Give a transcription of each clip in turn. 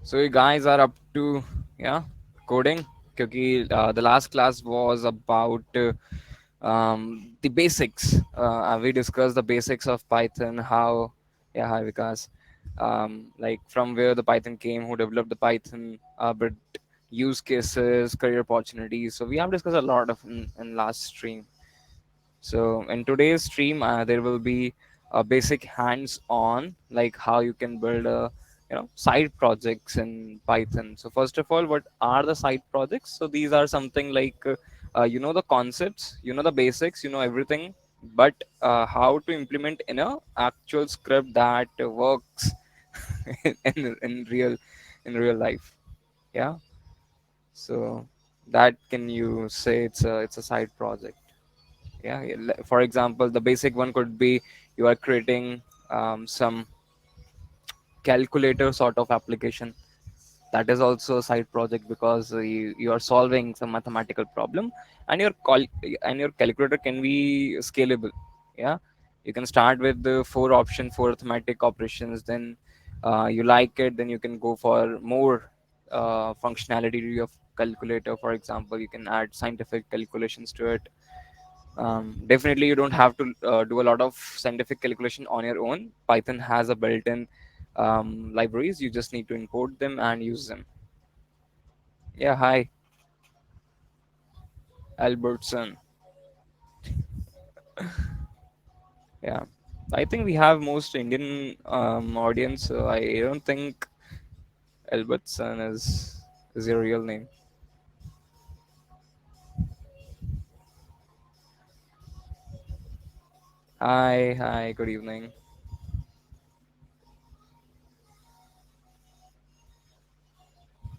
So you guys are up to yeah coding. Because the last class was about the basics. We discussed the basics of Python. How yeah, hi Vikas. Like from where the Python came, who developed the Python, but use cases, career opportunities. So we have discussed a lot of in last stream. So in today's stream, there will be a basic hands-on, like how you can build a side projects in Python. So first of all, what are the side projects? So these are something like the concepts, the basics, everything, but how to implement in a actual script that works in real life. Yeah. So that can you say it's a side project. Yeah, for example, the basic one could be you are creating some calculator sort of application. That is also a side project because you are solving some mathematical problem, and your calculator can be scalable. Yeah, you can start with the four arithmetic operations, then you like it, then you can go for more functionality of calculator. For example, you can add scientific calculations to it. Definitely you don't have to do a lot of scientific calculation on your own. Python has a built-in libraries. You just need to import them and use them. Yeah, hi Albertson. Yeah, I think we have most Indian audience, so I don't think Albertson is your real name. Hi, good evening.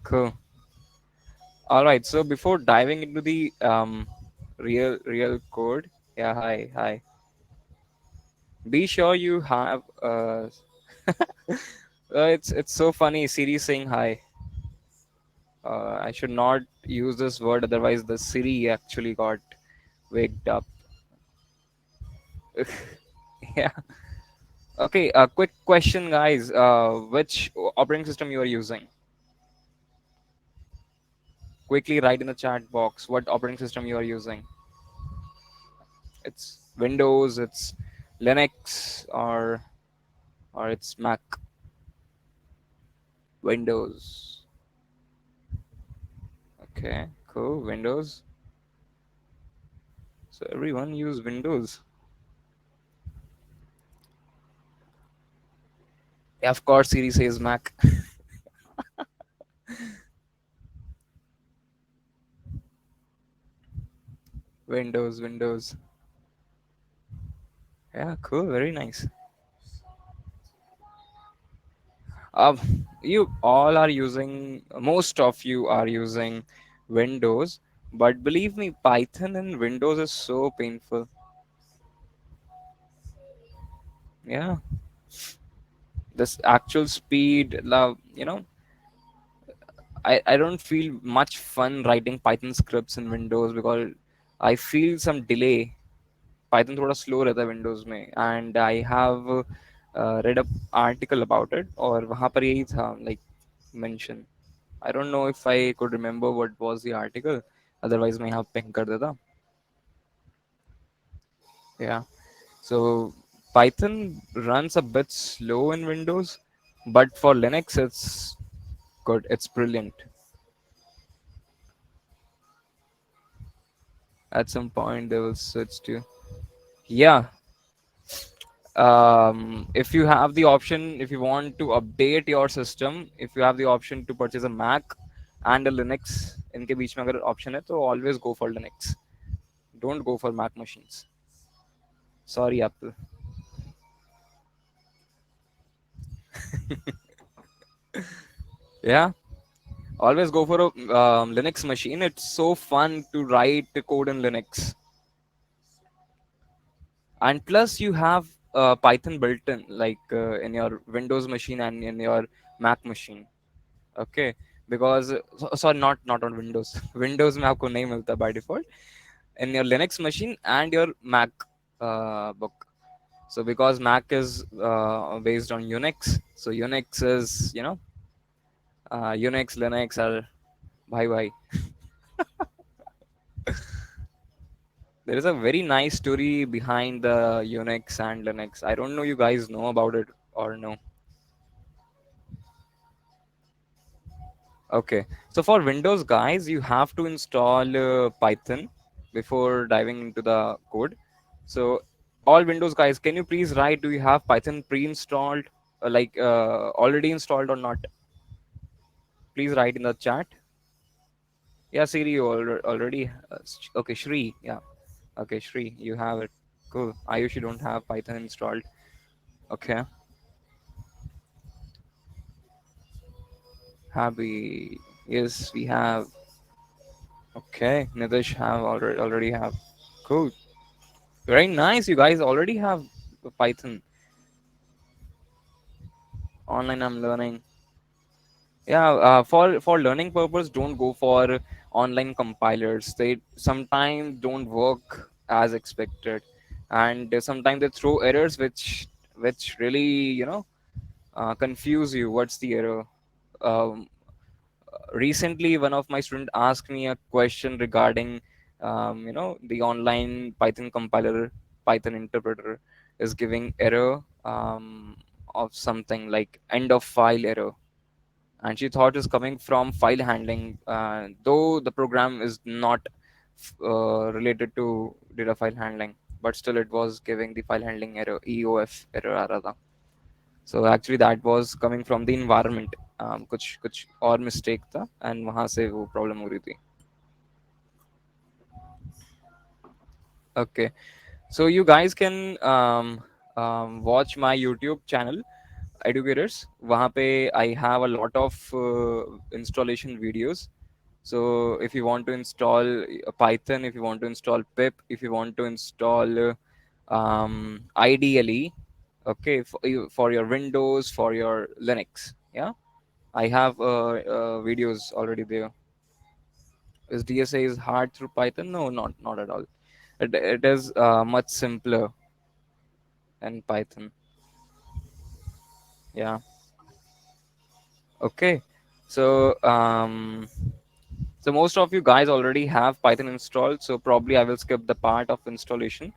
Cool. All right, so before diving into the real code, yeah, hi. Be sure you have it's so funny Siri saying hi. I should not use this word, otherwise the Siri actually got waked up. Yeah. Okay, a quick question, guys. Which operating system you are using? Quickly write in the chat box what operating system you are using. It's Windows, it's Linux, or it's Mac. Windows. Okay, cool. Windows. So everyone use Windows. Yeah, of course, Siri says Mac. Windows. Yeah, cool. Very nice. Uh, you all are using, most of you are using Windows, but believe me, Python in Windows is so painful. Yeah, this actual speed, love, I don't feel much fun writing Python scripts in Windows because I feel some delay. Python थोड़ा slow रहता है Windows में and I have read a article about it और वहाँ पर यही था like mention. I don't know if I could remember what was the article, otherwise मैं यहाँ पिंग कर देता. Yeah, so Python runs a bit slow in Windows, but for Linux it's good, it's brilliant. At some point they will switch to yeah. If you have the option, if you want to update your system, if you have the option to purchase a Mac and a Linux, इनके बीच में अगर option है तो always go for Linux. Don't go for Mac machines. Sorry Apple. Yeah, always go for a Linux machine. It's so fun to write code in Linux, and plus you have Python built in, like in your Windows machine and in your Mac machine. Okay, because sorry, not on Windows. Windows में आपको नहीं मिलता by default. In your Linux machine and your Mac book. So because Mac is based on Unix, so Unix is Unix, Linux are bye bye. There is a very nice story behind the Unix and Linux. I don't know you guys know about it or no. Okay. So for Windows guys, you have to install Python before diving into the code. So all Windows guys, can you please write, do you have Python pre-installed, already installed or not? Please write in the chat. Yeah, Siri, you already. Okay, Shri. Yeah. Okay, Shri, you have it. Cool. Ayush, you don't have Python installed. Okay. Happy. Yes, we have. Okay. Nitish have already have. Cool. Very nice. You guys already have Python. Online I'm learning. Yeah, for learning purpose, don't go for online compilers. They sometimes don't work as expected, and sometimes they throw errors which really confuse you. What's the error? Um, Recently, one of my students asked me a question regarding the online Python compiler, Python interpreter is giving error of something like end of file error, and she thought is coming from file handling, though the program is not related to data file handling, but still it was giving the file handling error, EOF error rather. So actually that was coming from the environment. कुछ कुछ और mistake था and वहां से वो problem हो रही थी. Okay, so you guys can watch my YouTube channel educators. वहाँ पे I have a lot of installation videos. So if you want to install Python, if you want to install pip, if you want to install ideally, okay, for your Windows, for your Linux, yeah, I have videos already there. Is DSA is hard through Python? No, not at all. It is much simpler than Python. Yeah. Okay. So so most of you guys already have Python installed. So probably I will skip the part of installation.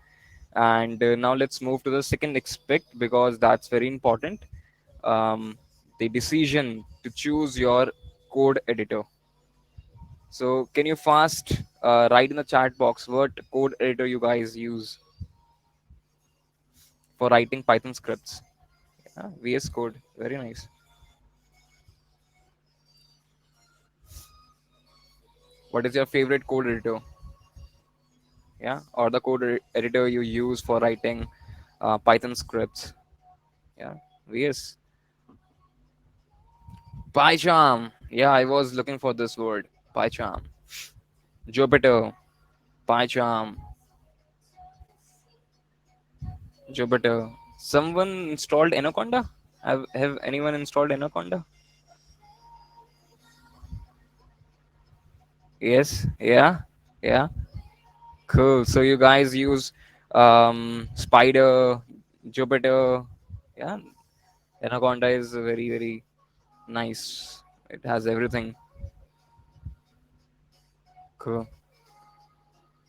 And now let's move to the second aspect because that's very important. The decision to choose your code editor. So can you fast write in the chat box what code editor you guys use for writing Python scripts? Yeah, VS Code, very nice. What is your favorite code editor? Yeah, or the code editor you use for writing Python scripts? Yeah, VS. PyCharm. Yeah, I was looking for this word. PyCharm. Jupyter. PyCharm. Jupyter. Someone installed Anaconda? Have anyone installed Anaconda? Yes. Yeah. Yeah. Cool. So you guys use Spider, Jupyter. Yeah. Anaconda is very nice. It has everything. Cool.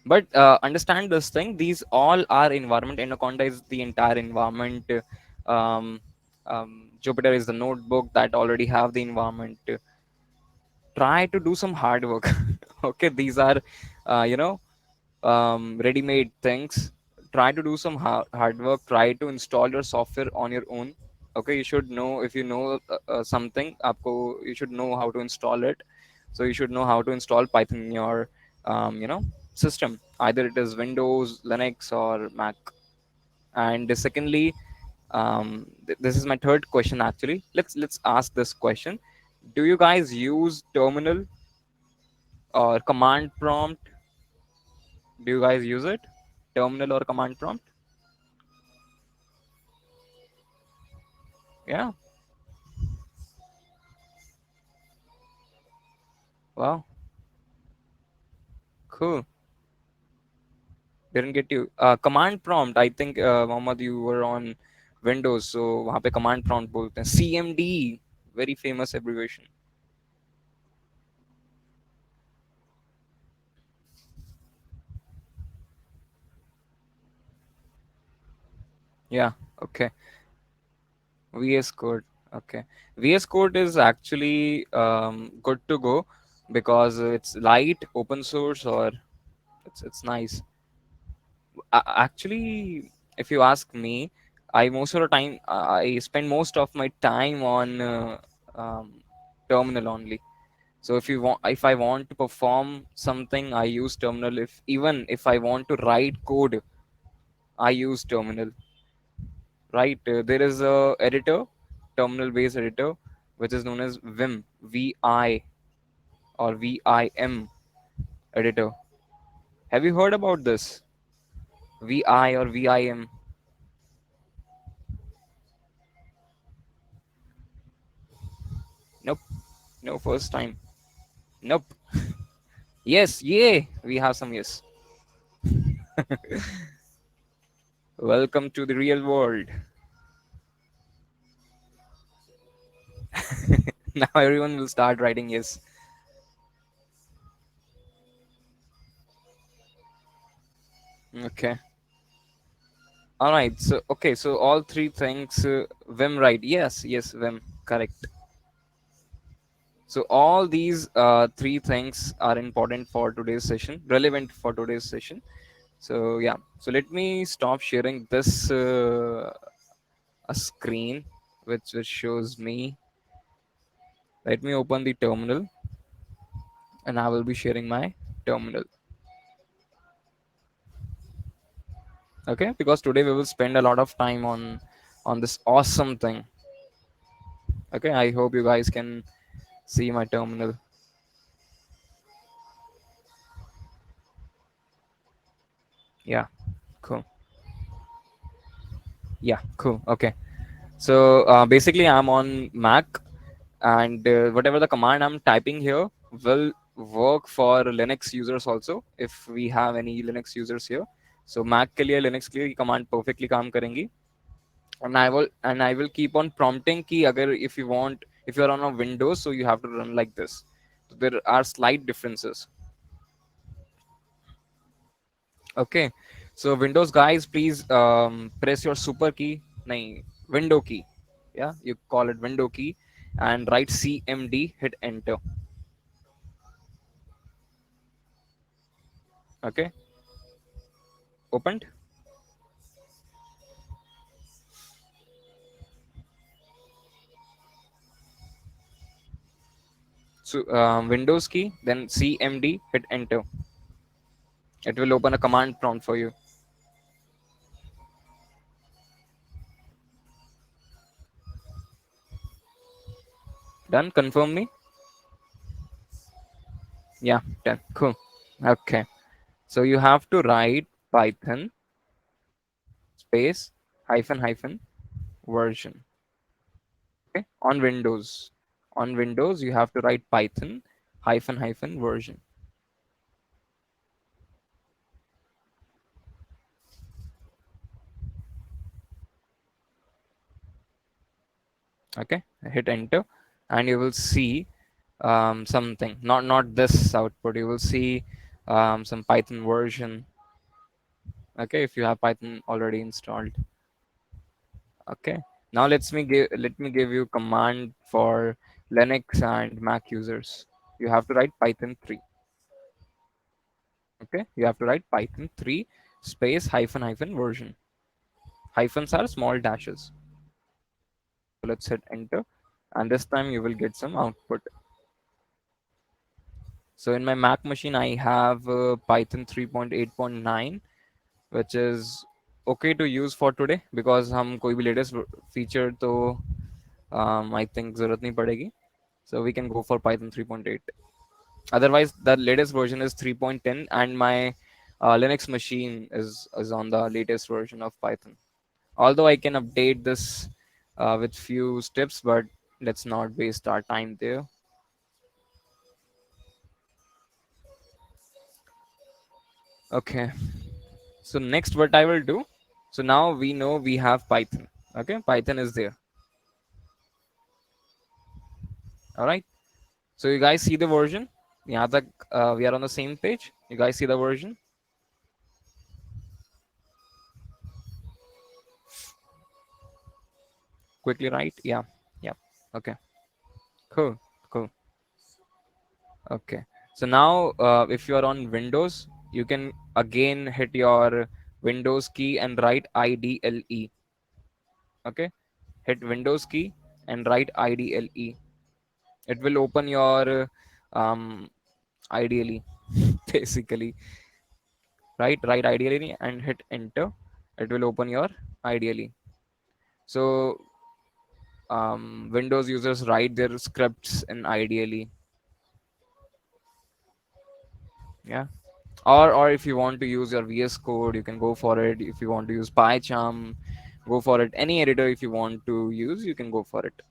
But understand this thing. These all are environment. Anaconda is the entire environment. Um, Jupyter is the notebook that already have the environment. Try to do some hard work. Okay, these are, you know, ready-made things. Try to do some hard work. Try to install your software on your own. Okay, you should know if you know something. आपको you should know how to install it. So you should know how to install Python in your system. Either it is Windows, Linux, or Mac. And secondly, this is my third question actually. Let's ask this question. Do you guys use terminal or command prompt? Do you guys use it? Terminal or command prompt? Yeah. Wow. Cool. Didn't get you. Command prompt. I think Mohammed, you were on Windows, so वहाँ पे command prompt बोलते हैं. CMD, very famous abbreviation. Yeah. Okay. VS Code. Okay. VS Code is actually good to go because it's light, open source, or it's nice. Actually, if you ask me, I most of the time I spend most of my time on terminal only. So if I want to perform something, I use terminal. If even if I want to write code, I use terminal. Right? There is a editor, terminal based editor, which is known as Vim, VI or VIM editor. Have you heard about this? VI or VIM? Nope. No, first time. Nope. Yes, yay. We have some yes. Welcome to the real world. Now everyone will start writing yes. Okay. All right. So okay. So all three things. Vim, right? Yes. Yes. Vim. Correct. So all these three things are important for today's session, relevant for today's session. So yeah. So let me stop sharing this a screen, which shows me. Let me open the terminal, and I will be sharing my terminal. Okay, because today we will spend a lot of time on this awesome thing. Okay, I hope you guys can see my terminal. Yeah, cool. Yeah, cool. Okay. So basically, I'm on Mac, and whatever the command I'm typing here will work for Linux users also. If we have any Linux users here, so Mac के लिए Linux के लिए command perfectly काम करेंगी. And I will keep on prompting कि अगर if you want, if you're on a Windows, so you have to run like this. So there are slight differences. Okay, so Windows guys, please press your super key, nahi, window key. Yeah, you call it window key, and write CMD, hit enter. Okay, opened. So Windows key, then CMD, hit enter. It will open a command prompt for you. Done. Confirm me. Yeah, done. Cool. Okay. So you have to write Python space hyphen hyphen version. Okay, on Windows. On Windows, you have to write Python hyphen hyphen version. Okay, hit enter, and you will see something. Not this output. You will see some Python version. Okay, if you have Python already installed. Okay. Now let me give you command for Linux and Mac users. You have to write Python 3. Okay, you have to write Python 3 space hyphen hyphen version. Hyphens are small dashes. So let's hit enter, and this time you will get some output. So in my Mac machine, I have Python 3.8.9, which is okay to use for today because हम कोई भी latest feature तो I think जरूरत नहीं पड़ेगी. So we can go for Python 3.8. Otherwise, the latest version is 3.10, and my Linux machine is on the latest version of Python. Although I can update this with few steps, but let's not waste our time there. Okay. So next, what I will do. So now we know we have Python. Okay, Python is there. All right. So you guys see the version. Yeah, we are on the same page. You guys see the version. quickly write. Yeah, yeah. Okay, cool, cool. Okay. So now, if you are on Windows, you can again hit your Windows key and write IDLE. Okay. Hit Windows key and write IDLE. It will open your ideally, basically. Right, write ideally and hit enter. It will open your ideally. So Windows users write their scripts in ideally. Yeah. Or if you want to use your VS Code, you can go for it. If you want to use PyCharm, go for it. Any editor if you want to use, you can go for it.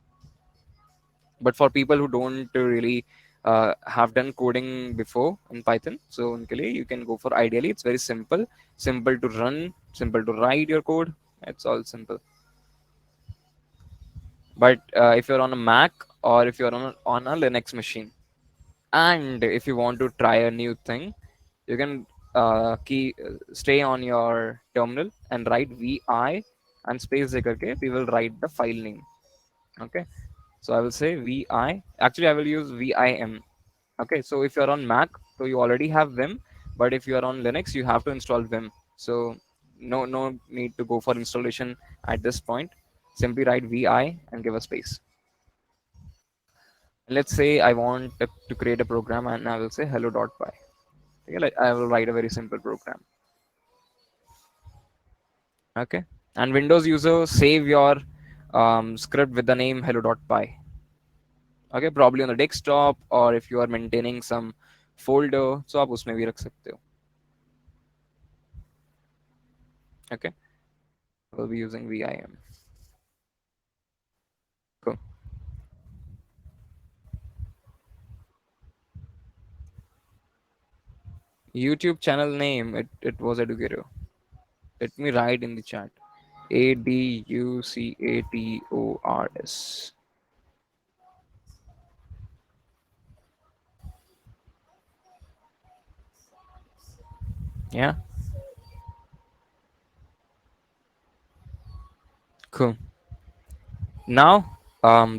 But for people who don't really have done coding before in Python, so उनके लिए you can go for ideally. It's very simple, simple to run, simple to write your code. It's all simple. But if you're on a Mac or if you're on a Linux machine, and if you want to try a new thing, you can stay on your terminal and write vi and space de karke we will write the file name. Okay, so I will say vi. Actually, I will use vim. Okay, so if you're on Mac, so you already have Vim, but if you are on Linux, you have to install Vim. So no need to go for installation at this point. Simply write vi and give a space. Let's say I want to create a program, and I will say hello.py. Okay, like I will write a very simple program. Okay, and Windows user save your script with the name hello.py. Okay, probably on the desktop, or if you are maintaining some folder, so आप उसमें भी रख सकते हो. Okay, we'll be using vim. Cool. YouTube channel name, it was Educator. Let me write in the chat. ADUCATORS. Yeah, cool. Now,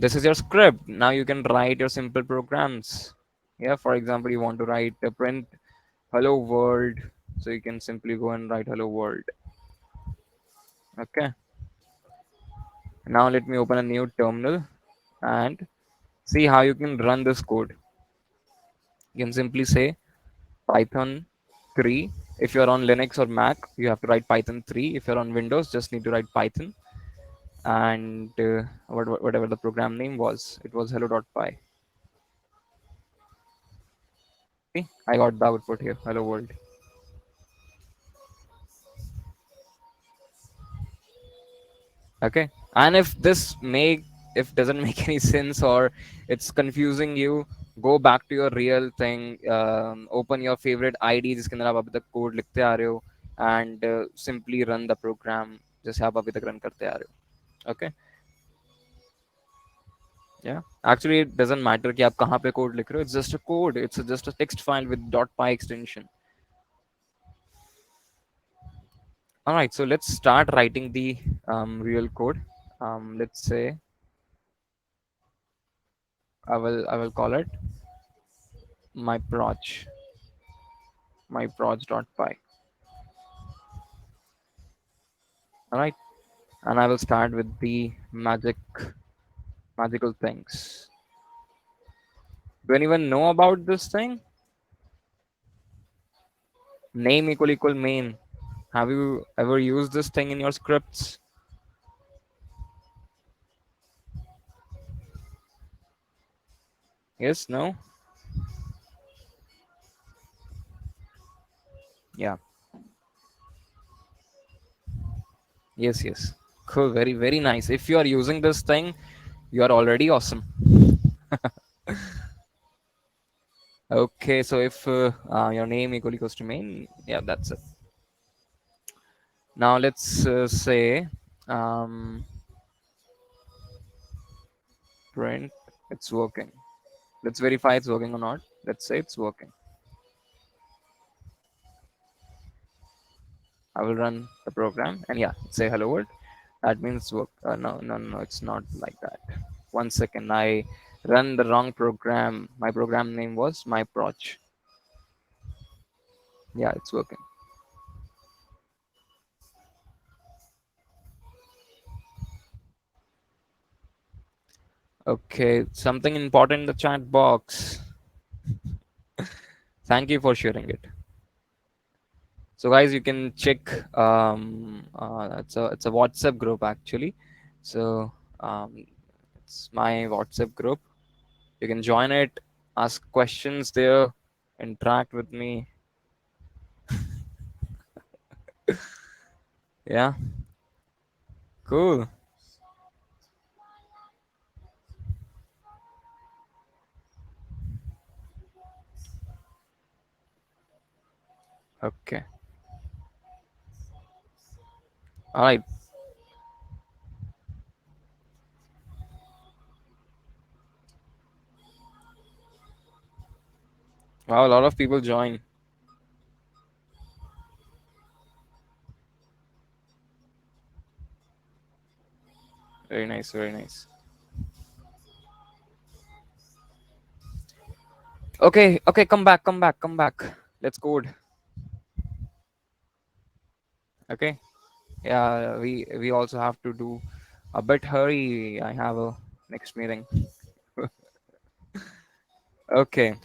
this is your script. Now you can write your simple programs. Yeah, for example, you want to write a print hello world, so you can simply go and write hello world. Okay. Now let me open a new terminal and see how you can run this code. You can simply say Python 3. If you're on Linux or Mac, you have to write Python 3. If you're on Windows, just need to write Python and whatever the program name was. It was hello.py. See, I got the output here. Hello world. Okay. And if doesn't make any sense or it's confusing you, go back to your real thing. Open your favorite ID जिसके अंदर आप अभी तक code लिखते आ रहे हो and simply run the program जैसे आप अभी तक रन करते आ रहे हो. Okay. Yeah, actually it doesn't matter कि आप कहाँ पे code लिख रहे हो. It's just a code. It's just a text file with .py extension. All right, so let's start writing the real code. Let's say I will call it my proj my proj.py. All right, and I will start with the magical things. Do anyone know about this thing? Name equal main. Have you ever used this thing in your scripts? Yes, no? Yeah. Yes, yes. Cool. Very, very nice. If you are using this thing, you are already awesome. Okay, so if your name equals to main, yeah, that's it. Now let's say um, print it's working. Let's verify it's working or not. Let's say it's working. I will run the program and yeah, say hello world. That means work. No, no, no, it's not like that. One second, I run the wrong program. My program name was my proch. Yeah, it's working. Okay, something important in the chat box. Thank you for sharing it. So guys, you can check. It's a WhatsApp group actually. So um, it's my WhatsApp group. You can join it, ask questions there, interact with me. Yeah, cool. Okay, all right. Wow, a lot of people join. Very nice, very nice. Okay, okay, come back, come back, come back. Let's code. Okay. Yeah, we also have to do a bit hurry. I have a next meeting. Okay,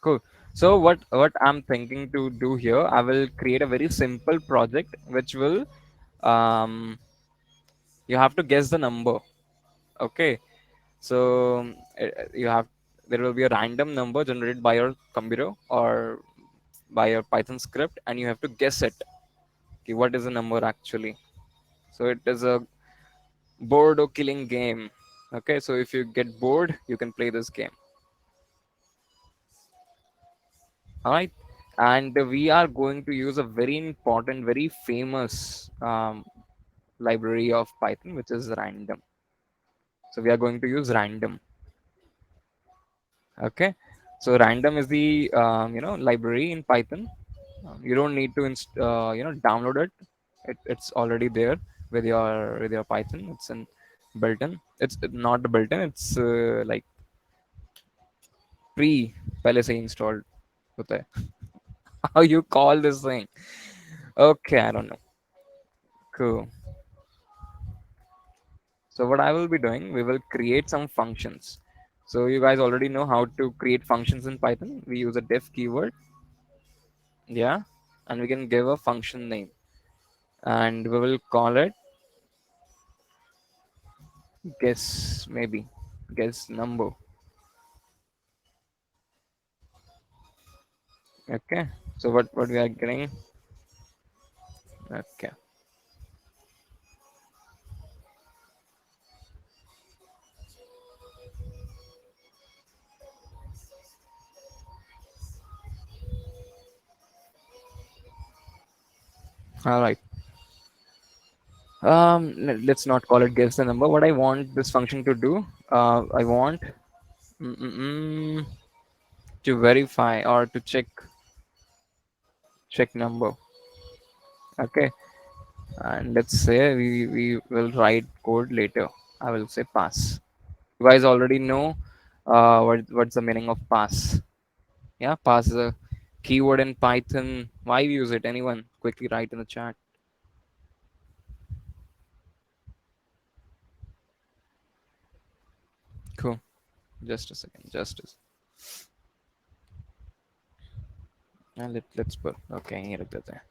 cool. So what I'm thinking to do here, I will create a very simple project which will um you have to guess the number. Okay. So you have there will be a random number generated by your computer or by your Python script, and you have to guess it. Okay, what is the number actually? So it is a bored or killing game. Okay, so if you get bored, you can play this game. All right, and we are going to use a very important, very famous library of Python, which is random. So we are going to use random. Okay, so random is the library in Python. You don't need to download it. It's already there with your Python. It's in built-in. It's not built-in. It's like pre पहले से installed होता है. How you call this thing? Okay, I don't know. Cool. So what I will be doing, we will create some functions. So you guys already know how to create functions in Python. We use a def keyword, yeah, and we can give a function name, and we will call it guess, maybe guess number. Okay. So what we are getting? Okay. All right. Let's not call it guess the number. What I want this function to do, I want mm, mm, mm, to verify or to check number. Okay, and let's say we will write code later. I will say pass. You guys already know what's the meaning of pass. Yeah, pass is a keyword in Python. Why we use it? Anyone? Quickly write in the chat. Cool. Just a second. Let's put okay ये रख देते हैं.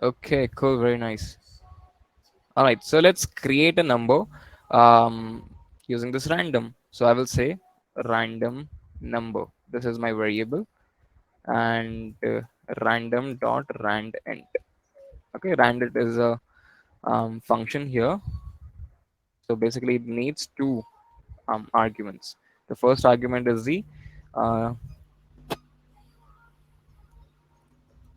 Okay, cool, very nice. All right, so let's create a number using this random. So I will say random number. This is my variable, and random dot rand int. Okay, rand it is a function here. So basically, it needs two arguments. The first argument is the uh,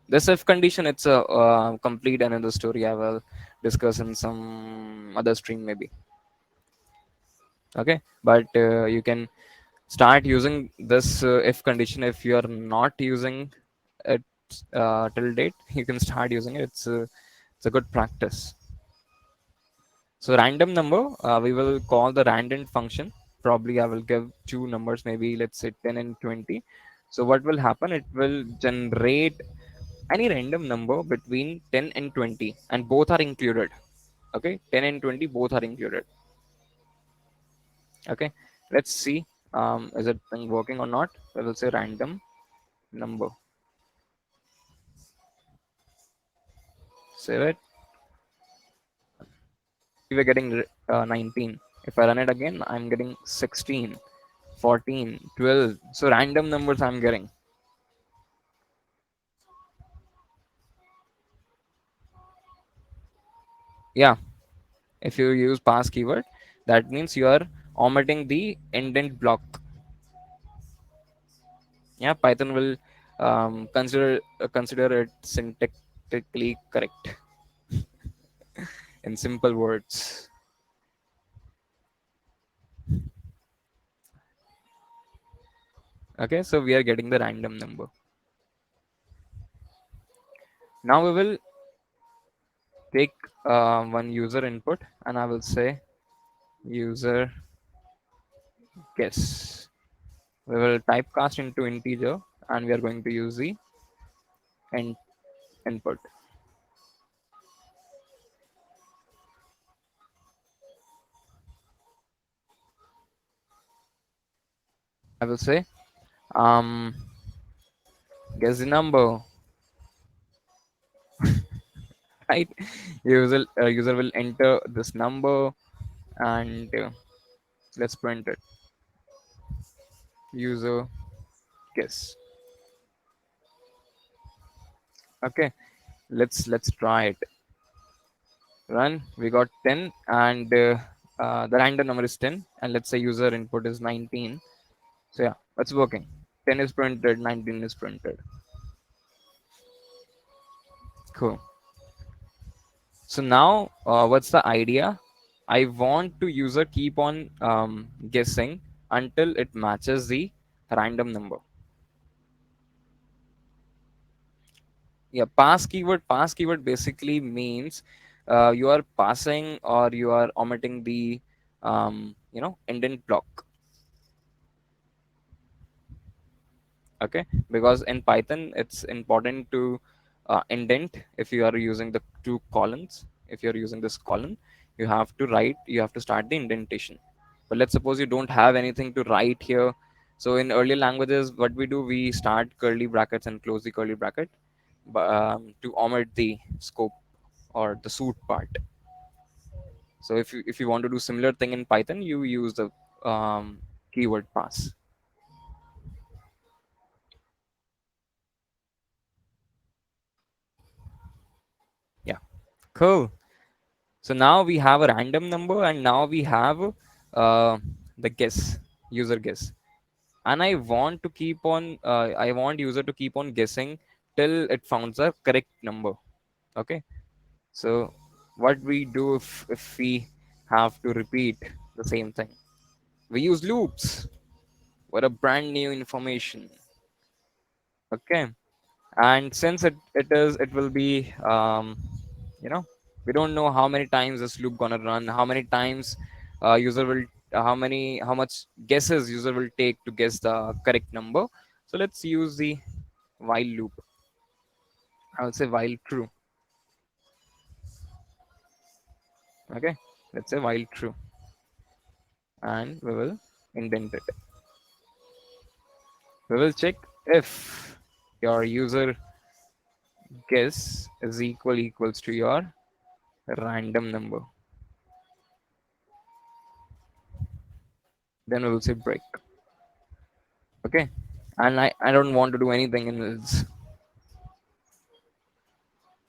this if condition. It's a complete another story. I will discuss in some other stream maybe. Okay, but you can start using this if condition if you are not using it till date, you can start using it. It's a good practice. So random number, we will call the random function. Probably I will give two numbers, maybe let's say 10 and 20. So what will happen? It will generate any random number between 10 and 20, and both are included. Okay, 10 and 20 both are included. Okay, let's see. Is it thing working or not? We will say random number. Save it. We were getting 19. If I run it again, I'm getting 16, 14, 12. So random numbers I'm getting. Yeah, if you use pass keyword, that means you are omitting the indent block. Yeah, Python will consider it syntactically correct in simple words. Okay, so we are getting the random number. Now we will take one user input, and I will say user guess. We will typecast into integer, and we are going to use the in input. I will say um guess the number. Right, user will enter this number, and let's print it. User guess. Okay, let's try it. Run. We got 10, and the random number is 10, and let's say user input is 19. So yeah, it's working. 10 is printed, 19 is printed. Cool. So now, what's the idea? I want to user keep on guessing until it matches the random number. Yeah, pass keyword basically means you are passing or you are omitting the indent block. Okay, because in Python it's important to indent. If you are using the two columns, if you're using this column, you have to start the indentation. But let's suppose you don't have anything to write here. So in earlier languages, what we do, we start curly brackets and close the curly bracket, to omit the scope or the suit part. So if you want to do similar thing in Python, you use the keyword pass. Yeah, cool. So now we have a random number, and now we have the guess, user guess. And I want user to keep on guessing till it finds a correct number. Okay. So what we do if we have to repeat the same thing? We use loops. What a brand new information. Okay. And since it will be you know we don't know how many times this loop gonna run, how many times user will how much guesses user will take to guess the correct number. So let's use the while loop. I will say while true. Okay, let's say while true, and we will indent it. We will check if your user guess is equals to your random number. Then we will say break. Okay, and I don't want to do anything in this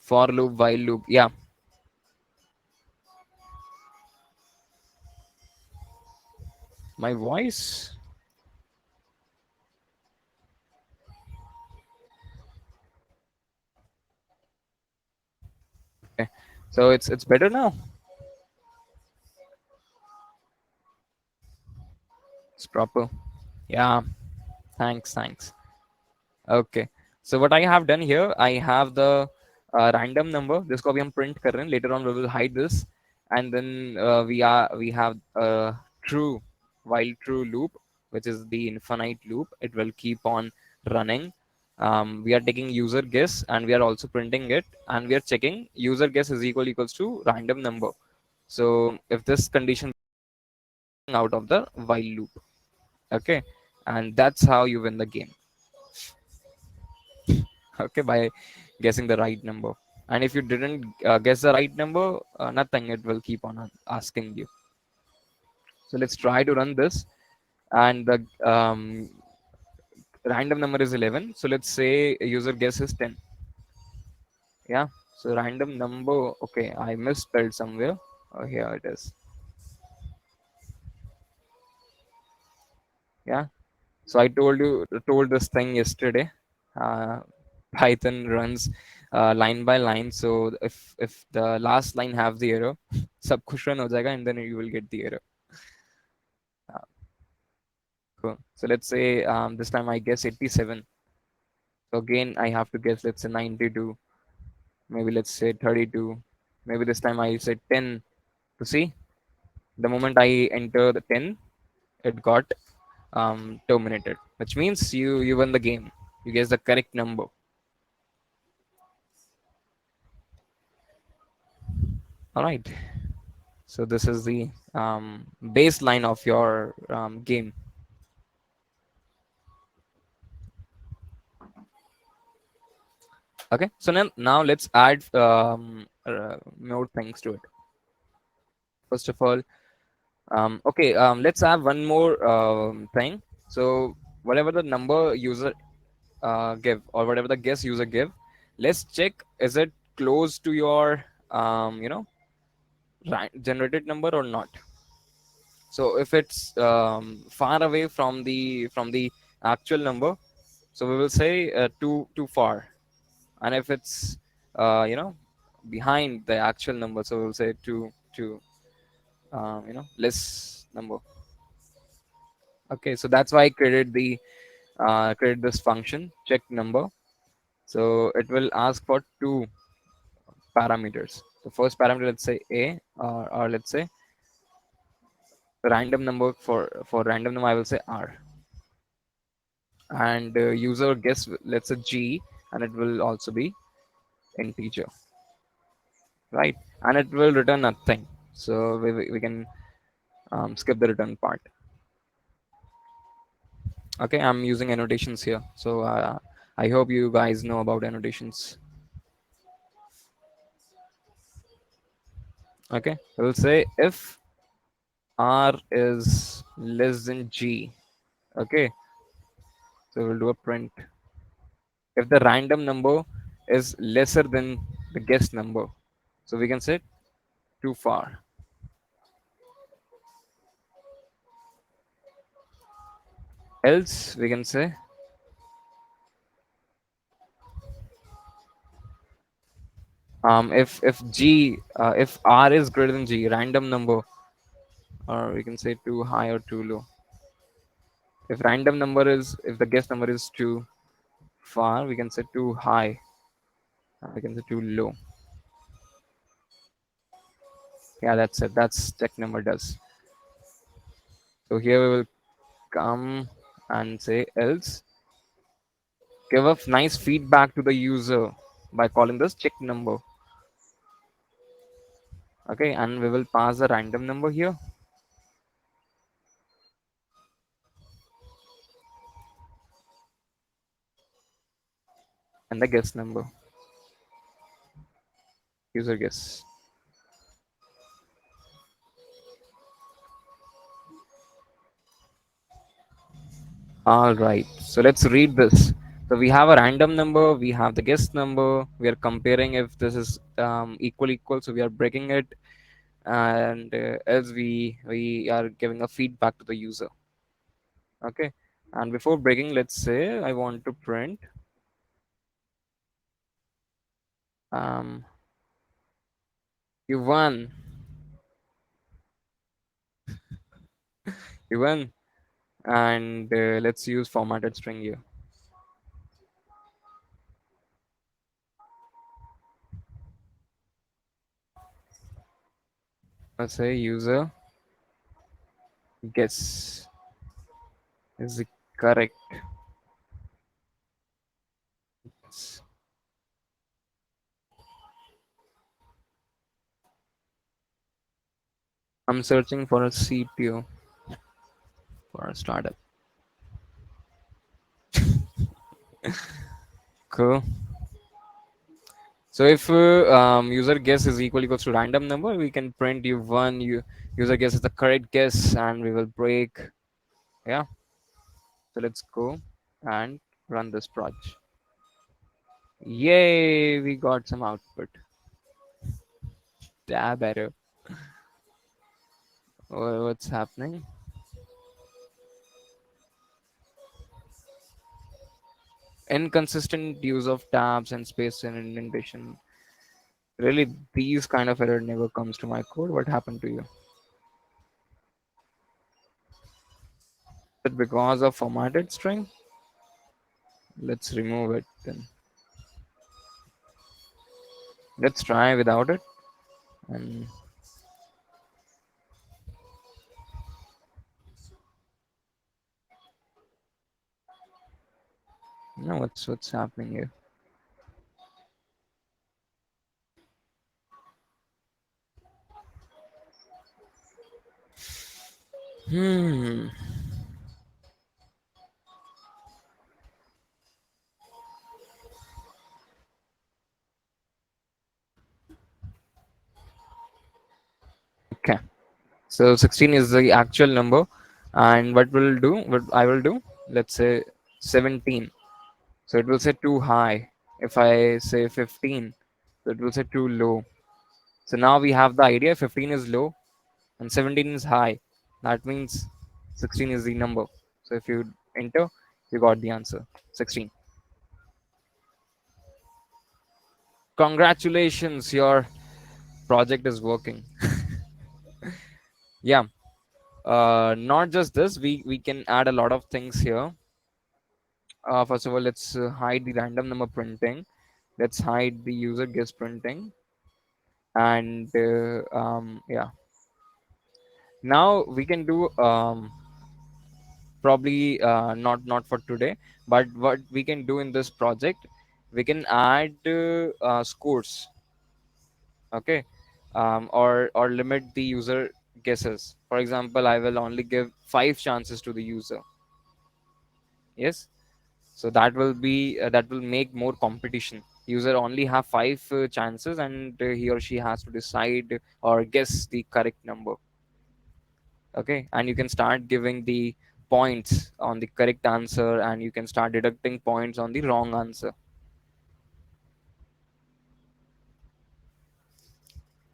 for loop, while loop. Yeah, my voice. Okay, so it's better now. It's proper. Yeah, thanks. Okay, So what I have done here, I have the random number. This को अभी हम print कर रहे हैं. Later on we will hide this, and then we have a true while true loop, which is the infinite loop. It will keep on running. We are taking user guess and we are also printing it, and we are checking user guess is equals to random number. So if this condition out of the while loop, okay, and that's how you win the game. Okay, by guessing the right number. And if you didn't guess the right number, nothing, it will keep on asking you. So let's try to run this. And the random number is 11. So let's say user guess is 10. Yeah. So random number, okay, I misspelled somewhere. Oh, here it is. Yeah. So I told this thing yesterday. Uh, Python runs line by line. So if the last line have the error, सब कुछ run हो जाएगा, and then you will get the error. Uh, cool. So let's say this time I guess 87. So again I have to guess, let's say 92. Maybe let's say 32. Maybe this time I say 10. To see, the moment I enter the 10, it got terminated, which means you won the game. You guess the correct number. All right. So this is the baseline of your game. Okay. So now let's add more things to it. First of all, okay, let's have one more thing. So whatever the number user give, or whatever the guess user give, let's check is it close to your generated number or not. So if it's far away from the actual number, so we will say too far. And if it's behind the actual number, so we'll say too less number. Okay, so that's why I created the create this function check number. So it will ask for two parameters. The first parameter, let's say a, or let's say random number. For random number I will say r, and user guess, let's say g, and it will also be integer, right? And it will return nothing, so we can skip the return part. Okay, I'm using annotations here, so I hope you guys know about annotations. Okay, we'll say if r is less than g. Okay, so we'll do a print if the random number is lesser than the guessed number, so we can say too far. Else we can say if r is greater than g, random number, or we can say too high or too low. If the guess number is too far, we can say too high, we can say too low. Yeah, that's it. That's check number does. So here we will come and say else. Give a nice feedback to the user by calling this check number. Okay, and we will pass a random number here and the guess number, user guess. All right, so let's read this. So we have a random number, we have the guess number. We are comparing if this is equal. So we are breaking it, and else we are giving a feedback to the user. Okay, and before breaking, let's say I want to print um, you won, you won, and let's use formatted string here. Let's say user guess is the correct. I'm searching for a CTO for a startup. Cool. So if user guess is equals to random number, we can print you one. User guess is the correct guess, and we will break. Yeah. So let's go and run this project. Yay! We got some output. Tab error. What's happening? Inconsistent use of tabs and space and indentation. Really, these kind of error never comes to my code. What happened to you? Is it because of formatted string? Let's remove it then. Let's try without it. And no, what's happening here? Hmm. Okay. So 16 is the actual number, and what I will do, let's say 17. So it will say too high. If I say 15, so it will say too low. So now we have the idea 15 is low and 17 is high. That means 16 is the number. So if you enter, you got the answer 16. Congratulations, your project is working. Yeah. Not just this, we can add a lot of things here. First of all, let's hide the random number printing. Let's hide the user guess printing. And yeah, now we can do probably not for today, but what we can do in this project, we can add scores. Okay. Or limit the user guesses. For example, I will only give 5 chances to the user. Yes. So that will be that will make more competition. User only have 5 chances, and he or she has to decide or guess the correct number. Okay, and you can start giving the points on the correct answer, and you can start deducting points on the wrong answer.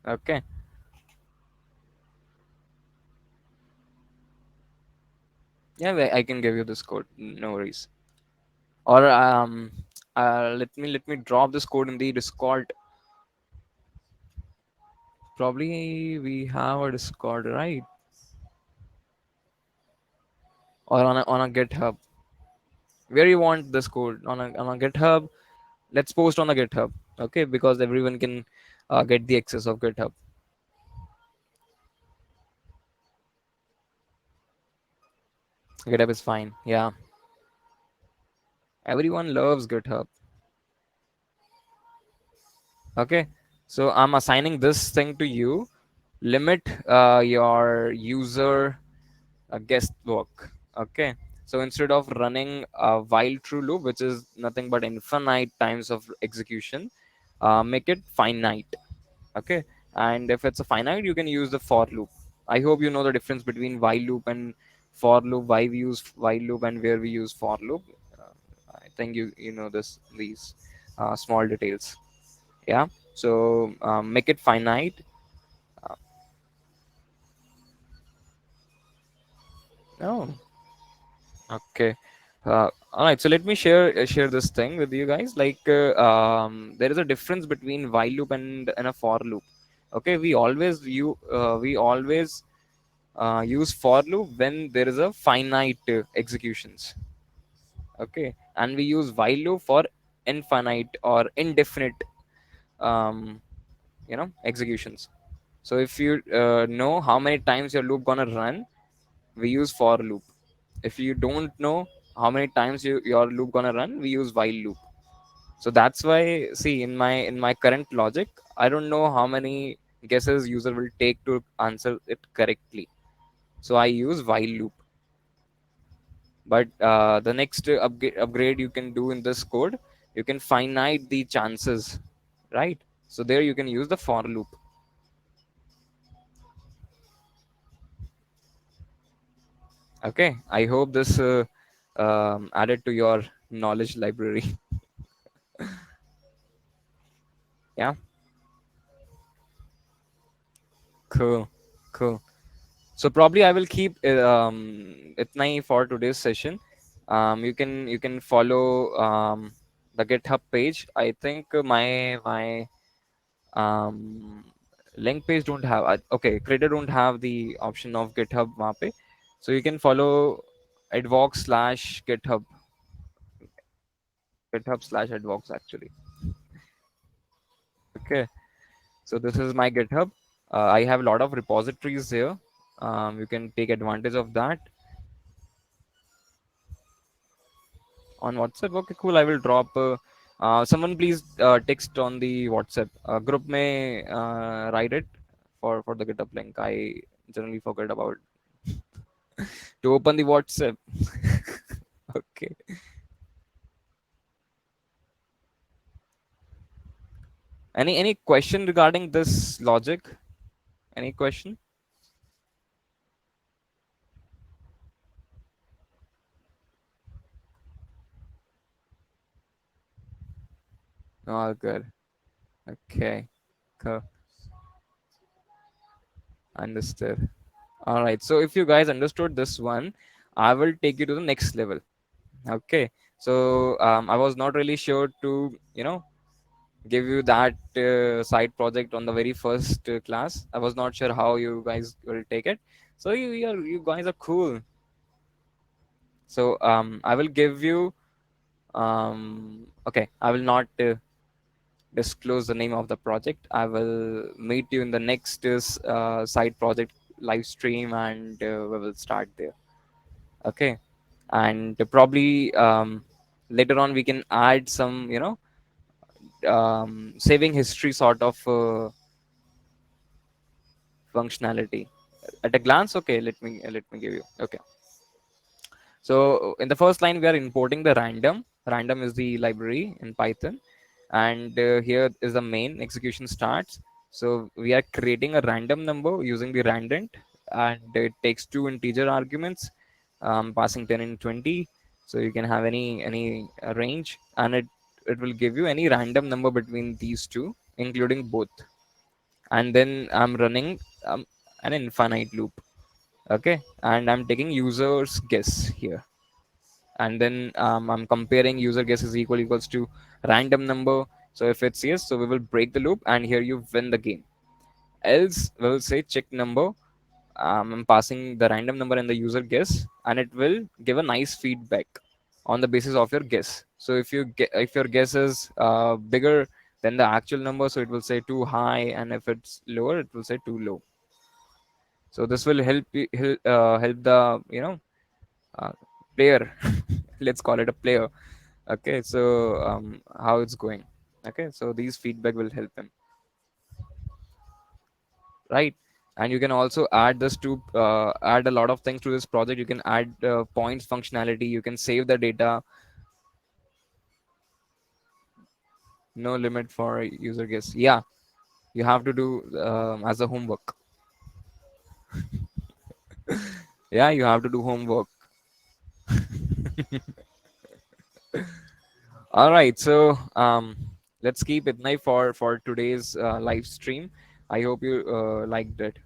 Okay. Yeah, I can give you this code, no worries. Or let me drop this code in the Discord. Probably we have a Discord, right? Or on a GitHub. Where you want this code, on a GitHub? Let's post on the GitHub. Okay, because everyone can get the access of GitHub. GitHub is fine. Yeah, everyone loves GitHub. Okay, so I'm assigning this thing to you. Limit your user guest work. Okay, so instead of running a while true loop, which is nothing but infinite times of execution, make it finite. Okay, and if it's a finite, you can use the for loop. I hope you know the difference between while loop and for loop, why we use while loop and where we use for loop. I think you know this, these small details. Yeah. So make it finite. uh, oh, okay. All right, so let me share this thing with you guys. Like, there is a difference between while loop and a for loop. Okay, we always use for loop when there is a finite executions. Okay, and we use while loop for infinite or indefinite, um, executions. So if you know how many times your loop gonna run, we use for loop. If you don't know how many times your loop gonna run, we use while loop. So that's why, see, in my current logic, I don't know how many guesses user will take to answer it correctly. So I use while loop. But the next upgrade you can do in this code, you can finite the chances, right? So there you can use the for loop. Okay, I hope this added to your knowledge library. Yeah, cool, cool. So probably I will keep itna for today's session. You can follow the GitHub page. I think my um, link page don't have. Okay, creator don't have the option of GitHub वहाँ पे. So you can follow advox/GitHub, GitHub/advox actually. Okay, so this is my GitHub. I have a lot of repositories here. You can take advantage of that on WhatsApp. Okay, cool. I will drop. Someone please text on the WhatsApp group. May write it for the GitHub link. I generally forget about to open the WhatsApp. Okay. Any question regarding this logic? Any question? All good. Okay. Cool. Understood. All right. So if you guys understood this one, I will take you to the next level. Okay. So I was not really sure to give you that side project on the very first class. I was not sure how you guys will take it. So you guys are cool. So I will give you okay. I will not disclose the name of the project. I will meet you in the next side project live stream, and we will start there. Okay, and probably later on we can add some, saving history sort of functionality at a glance. Okay, let me give you. Okay, so in the first line we are importing the random. Random is the library in Python, and here is the main execution starts. So we are creating a random number using the random, and it takes two integer arguments, passing 10 and 20. So you can have any range, and it will give you any random number between these two, including both. And then I'm running an infinite loop. Okay, and I'm taking user's guess here, and then I'm comparing user guess is equals to random number. So if it's yes, so we will break the loop, and here you win the game. Else we will say check number. I'm passing the random number and the user guess, and it will give a nice feedback on the basis of your guess. So if your guess is bigger than the actual number, so it will say too high, and if it's lower, it will say too low. So this will help the uh, player. Let's call it a player. Okay, so how it's going. Okay, so these feedback will help him, right? And you can also add this to add a lot of things to this project. You can add points functionality. You can save the data. No limit for user guess. Yeah, you have to do as a homework. Yeah, you have to do homework. All right, so let's keep it nice for today's live stream. I hope you liked it.